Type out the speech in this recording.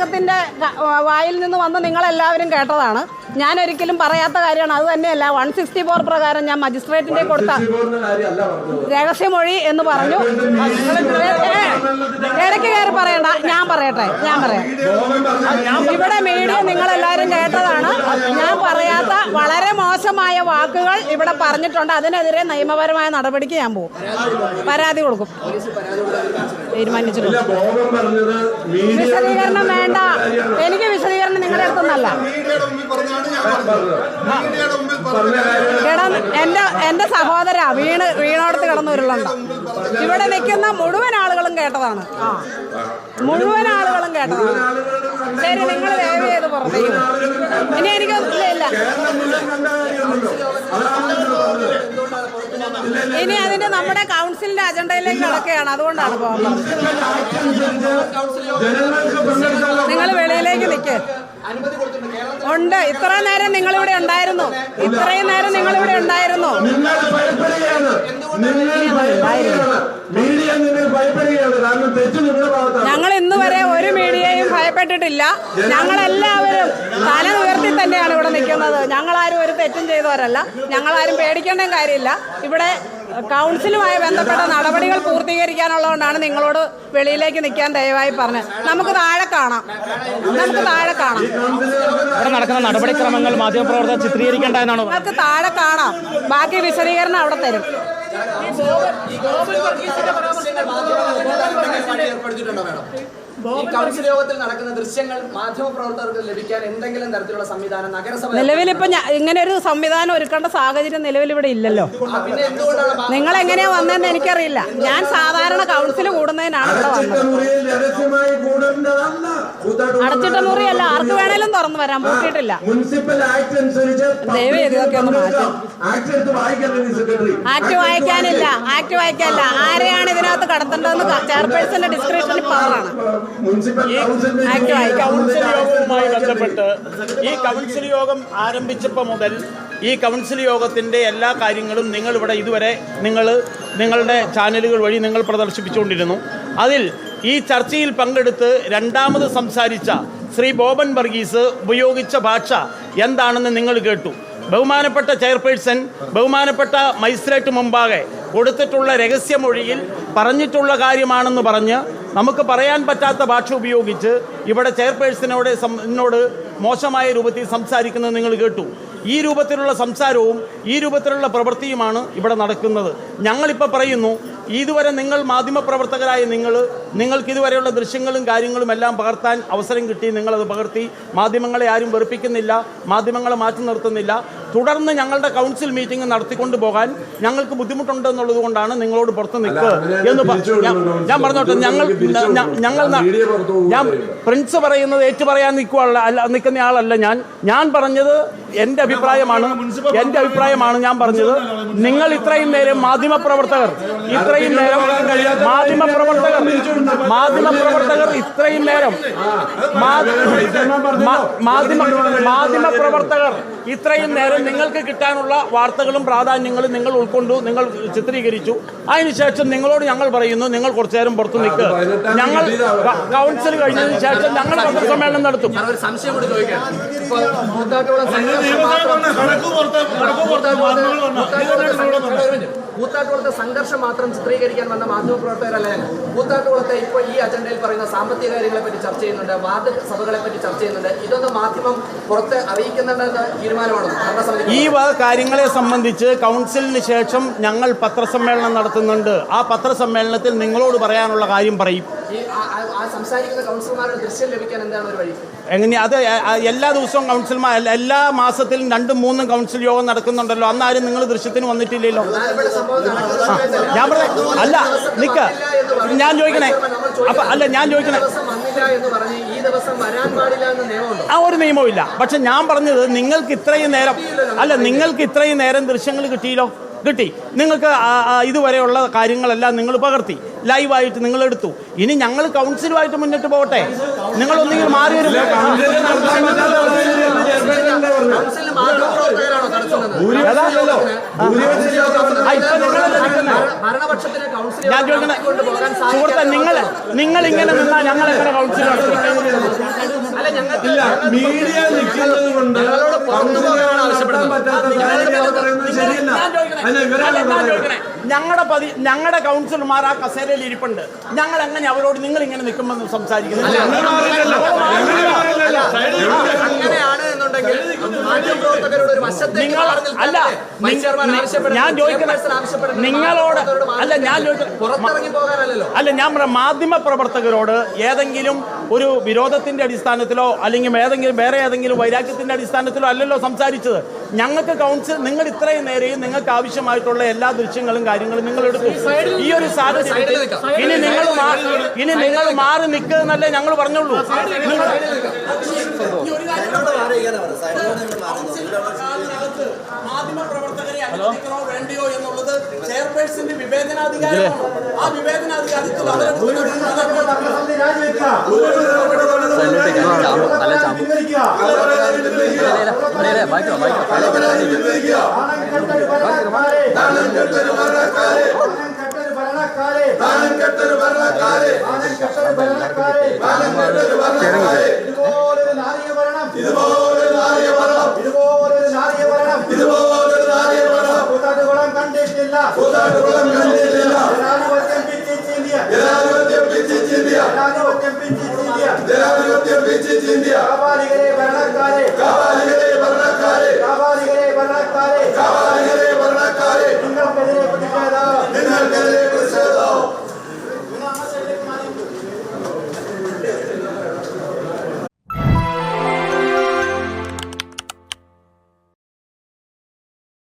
വിഭാഗത്തിൻ്റെ വായിൽ നിന്ന് വന്ന് നിങ്ങളെല്ലാവരും കേട്ടതാണ്. ഞാൻ ഒരിക്കലും പറയാത്ത കാര്യമാണ്. അത് തന്നെയല്ല 164 പ്രകാരം ഞാൻ മജിസ്ട്രേറ്റിൻ്റെ കൊടുത്ത രഹസ്യമൊഴി എന്ന് പറഞ്ഞു. ഇടയ്ക്ക് കയറി പറയണ്ട, ഞാൻ പറയാം. ഇവിടെ മീഡിയ നിങ്ങളെല്ലാവരും കേട്ടതാണ്. ഞാൻ പറയാത്ത വളരെ മോശമായ വാക്കുകൾ ഇവിടെ പറഞ്ഞിട്ടുണ്ട്. അതിനെതിരെ നിയമപരമായ നടപടിക്ക് ഞാൻ പോകും, പരാതി കൊടുക്കും. തീരുമാനിച്ചിട്ടുണ്ട്. വിശദീകരണം വേണ്ട, എനിക്ക് വിശദീകരണം നിങ്ങളുടെ അടുത്തൊന്നല്ല. എന്റെ സഹോദര വീണോടത്ത് കിടന്നുരുളുണ്ട. ഇവിടെ നിൽക്കുന്ന മുഴുവൻ ആളുകളും കേട്ടതാണ്. മുഴുവൻ ആളുകളും കേട്ടതാണ്. ശരി, നിങ്ങൾ ദയവ് ചെയ്ത് പുറത്തേക്ക്. ഇനി എനിക്ക് ഇല്ല. ഇനി അതിന്റെ നമ്മുടെ കൗൺസിലിന്റെ അജണ്ടയിലേക്ക് കിടക്കുകയാണ്. അതുകൊണ്ടാണ് പോകുന്നത്. നിങ്ങൾ വെളിയിലേക്ക് നിൽക്ക്. ഉണ്ട്. ഇത്രയും നേരം നിങ്ങളിവിടെ ഉണ്ടായിരുന്നു. ഞങ്ങൾ ഇന്ന് വരെ ഒരു മീഡിയയും ഭയപ്പെട്ടിട്ടില്ല. ഞങ്ങളെല്ലാവരും തല ഉയർത്തി തന്നെയാണ് ഇവിടെ നിൽക്കുന്നത്. ഞങ്ങളാരും ഒരു തെറ്റും ചെയ്തവരല്ല. ഞങ്ങളാരും പേടിക്കേണ്ട കാര്യമില്ല. ഇവിടെ കൗൺസിലുമായി ബന്ധപ്പെട്ട നടപടികൾ പൂർത്തീകരിക്കാനുള്ളതുകൊണ്ടാണ് നിങ്ങളോട് വെളിയിലേക്ക് നിൽക്കാൻ ദയവായി പറഞ്ഞത്. നമുക്ക് താഴെ കാണാം. ഇവിടെ നടക്കുന്ന നടപടിക്രമങ്ങൾ മാധ്യമപ്രവർത്തകർ ചിത്രീകരിക്കേണ്ട എന്നാണ്. നമുക്ക് താഴെ കാണാം. ബാക്കി വിശദീകരണം അവിടെ തരും. കൗൺസിൽ യോഗത്തിൽ നടക്കുന്ന ദൃശ്യങ്ങൾ മാധ്യമപ്രവർത്തകർക്ക് ലഭിക്കാൻ എന്തെങ്കിലും തരത്തിലുള്ള സംവിധാനം നഗരസഭ നിലവിലിപ്പോ ഇങ്ങനെ ഒരു സംവിധാനം ഒരുക്കേണ്ട സാഹചര്യം നിലവിലിവിടെ ഇല്ലല്ലോ. നിങ്ങൾ എങ്ങനെയാ വന്നതെന്ന് എനിക്കറിയില്ല. ഞാൻ സാധാരണ കൗൺസിൽ കൂടുന്നതിനാണ് ഇവിടെ വന്നത്. അടച്ചിട്ട മുറിയല്ല, ആർക്ക് വേണേലും തുറന്നു വരാൻ, പൂട്ടിയിട്ടില്ല. ദയവ് ചെയ്ത് ഇതൊക്കെ ഒന്ന് മാറ്റും. ആക്ട് വായിക്കാനില്ല. ആരെയാണ് ഇതിനകത്ത് കടത്തേണ്ടതെന്ന് ചെയർപേഴ്സന്റെ ഡിസ്ക്രിപ്ഷനിൽ പവറാണ്. കൗൺസിൽ യോഗവുമായി ബന്ധപ്പെട്ട് ഈ കൗൺസിൽ യോഗം ആരംഭിച്ചപ്പോൾ മുതൽ ഈ കൗൺസിൽ യോഗത്തിന്റെ എല്ലാ കാര്യങ്ങളും നിങ്ങൾ ഇവിടെ ഇതുവരെ നിങ്ങളുടെ ചാനലുകൾ വഴി നിങ്ങൾ പ്രദർശിപ്പിച്ചുകൊണ്ടിരുന്നു. അതിൽ ഈ ചർച്ചയിൽ പങ്കെടുത്ത് രണ്ടാമത് സംസാരിച്ച ശ്രീ ബോബൻ വർഗീസ് ഉപയോഗിച്ച ഭാഷ എന്താണെന്ന് നിങ്ങൾ കേട്ടു. ബഹുമാനപ്പെട്ട ചെയർപേഴ്സൺ ബഹുമാനപ്പെട്ട മജിസ്ട്രേറ്റ് മുമ്പാകെ കൊടുത്തിട്ടുള്ള രഹസ്യമൊഴിയിൽ പറഞ്ഞിട്ടുള്ള കാര്യമാണെന്ന് പറഞ്ഞ് നമുക്ക് പറയാൻ പറ്റാത്ത ഭാഷ ഉപയോഗിച്ച് ഇവിടെ ചെയർപേഴ്സണോട് മോശമായ രൂപത്തിൽ സംസാരിക്കുന്നത് നിങ്ങൾ കേട്ടു. ഈ രൂപത്തിലുള്ള സംസാരവും ഈ രൂപത്തിലുള്ള പ്രവൃത്തിയുമാണ് ഇവിടെ നടക്കുന്നത്. ഞങ്ങളിപ്പോൾ പറയുന്നു, ഇതുവരെ നിങ്ങൾ മാധ്യമപ്രവർത്തകരായ നിങ്ങൾക്ക് ഇതുവരെയുള്ള ദൃശ്യങ്ങളും കാര്യങ്ങളും എല്ലാം പകർത്താൻ അവസരം കിട്ടി. നിങ്ങളത് പകർത്തി. മാധ്യമങ്ങളെ ആരും വെറുപ്പിക്കുന്നില്ല, മാധ്യമങ്ങളെ മാറ്റി നിർത്തുന്നില്ല. തുടർന്ന് ഞങ്ങളുടെ കൗൺസിൽ മീറ്റിംഗ് നടത്തിക്കൊണ്ടു പോകാൻ ഞങ്ങൾക്ക് ബുദ്ധിമുട്ടുണ്ടെന്നുള്ളത് കൊണ്ടാണ് നിങ്ങളോട് പുറത്ത് നിൽക്കുക എന്ന് ഞാൻ പറഞ്ഞോട്ടെ. ഞാൻ പ്രിൻസ് പറയുന്നത് ഏറ്റു പറയാൻ നിൽക്കുന്ന ആളല്ല. ഞാൻ പറഞ്ഞത് എൻ്റെ അഭിപ്രായമാണ്. ഞാൻ പറഞ്ഞത്, നിങ്ങൾ ഇത്രയും നേരം മാധ്യമപ്രവർത്തകർ ഇത്രയും നേരം നിങ്ങൾക്ക് കിട്ടാനുള്ള വാർത്തകളും പ്രാധാന്യങ്ങളും നിങ്ങൾ ഉൾക്കൊണ്ടു, നിങ്ങൾ ചിത്രീകരിച്ചു. അതിനുശേഷം നിങ്ങളോട് ഞങ്ങൾ പറയുന്നു, നിങ്ങൾ കുറച്ചു നേരം പുറത്തു നിൽക്കുക. ഞങ്ങൾ കൗൺസിൽ കഴിഞ്ഞതിന് ശേഷം ഞങ്ങൾ പത്രസമ്മേളനം നടത്തും. കൂത്താട്ടുകുളത്തെ സംഘർഷം മാത്രം ചിത്രീകരിക്കാൻ വന്ന മാധ്യമപ്രവർത്തകരല്ല ഞങ്ങൾ. കൂത്താട്ടുകുളത്തെ ഇപ്പോൾ ഈ അജണ്ടയിൽ പറയുന്ന സാമ്പത്തിക കാര്യങ്ങളെ പറ്റി ചർച്ച ചെയ്യുന്നുണ്ട്, വാർഡ് സഭകളെ പറ്റി ചർച്ച ചെയ്യുന്നുണ്ട്. ഇതൊന്നും മാധ്യമം പുറത്ത് അറിയിക്കുന്നുണ്ടെന്ന തീരുമാനമാണ് ഭരണസമിതി. ഈ കാര്യങ്ങളെ സംബന്ധിച്ച് കൗൺസിലിന് ശേഷം ഞങ്ങൾ പത്രസമ്മേളനം നടത്തുന്നുണ്ട്. ആ പത്രസമ്മേളനത്തിൽ നിങ്ങളോട് പറയാനുള്ള കാര്യം പറയും. സംസാരിക്കുന്ന കൗൺസിലർമാരുടെ ദൃശ്യം ലഭിക്കാൻ എന്താണ് ഒരു വഴി? അത് എല്ലാ ദിവസവും കൗൺസിലർമാർ എല്ലാ മാസത്തിലും 2-3 കൗൺസിൽ യോഗം നടക്കുന്നുണ്ടല്ലോ. അന്നാരും നിങ്ങൾ ദൃശ്യത്തിന് വന്നിട്ടില്ലല്ലോ. ഞാൻ അല്ല നിക്ക ഞാൻ ചോദിക്കണേ ആ ഒരു നിയമവും ഇല്ല. പക്ഷെ ഞാൻ പറഞ്ഞത് നിങ്ങൾക്ക് ഇത്രയും നേരം ദൃശ്യങ്ങൾ കിട്ടി. നിങ്ങൾക്ക് ഇതുവരെയുള്ള കാര്യങ്ങളെല്ലാം നിങ്ങൾ പകർത്തി, ലൈവായിട്ട് നിങ്ങൾ എടുത്തു. ഇനി ഞങ്ങൾ കൗൺസിലുമായിട്ട് മുന്നോട്ട് പോകട്ടെ. നിങ്ങളൊന്നെങ്കിൽ മാറി വരും. ഞാൻ ചോദിക്കണേ സുഹൃത്തെ, നിങ്ങൾ ഇങ്ങനെ നിന്നാൽ ഞങ്ങൾ എങ്ങനെ കൗൺസിൽ നടത്തും? ഞങ്ങളുടെ കൗൺസിലർമാർ ആ കസേരയിൽ ഇരിപ്പുണ്ട്. ഞങ്ങൾ എങ്ങനെ അവരോട് നിങ്ങൾ ഇങ്ങനെ നിൽക്കുമെന്ന് സംസാരിക്കുന്നത്? അങ്ങനെയാണ് എന്നുണ്ടെങ്കിൽ മാധ്യമപ്രവർത്തകരോട് ഒരു വശത്തേക്ക് ഞാൻ ചോദിക്കുന്നത് നിങ്ങളോട് അല്ല, ഞാൻ ചോദിക്കുന്നത് പുറത്തിറങ്ങി പോകാനല്ലോ. അല്ല, ഞാൻ മാധ്യമ പ്രവർത്തകരോട് ഏതെങ്കിലും ഒരു വിരോധത്തിന്റെ അടിസ്ഥാനത്തിലോ അല്ലെങ്കിൽ വേറെ ഏതെങ്കിലും വൈരാഗ്യത്തിന്റെ അടിസ്ഥാനത്തിലോ അല്ലല്ലോ സംസാരിച്ചത്. ഞങ്ങൾക്ക് കൗൺസിൽ നിങ്ങൾ ഇത്രയും നേരെയും നിങ്ങൾക്ക് ആവശ്യമായിട്ടുള്ള എല്ലാ ദൃശ്യങ്ങളും കാര്യങ്ങളും നിങ്ങൾ എടുത്തു. ഈ ഒരു സാഹചര്യത്തിൽ ഇനി നിങ്ങൾ മാറി നിൽക്കുന്നല്ലേ ഞങ്ങൾ പറഞ്ഞുള്ളൂ. മാധ്യമപ്രവർത്തകരെ അനുവദിക്കണോ വേണ്ടിയോ എന്നുള്ളത് ചെയർപേഴ്സന്റെ വിവേചനാധികാരമാണ്. ആ വിവേചനാധികാരത്തിൽ ഭരണക്കാരെ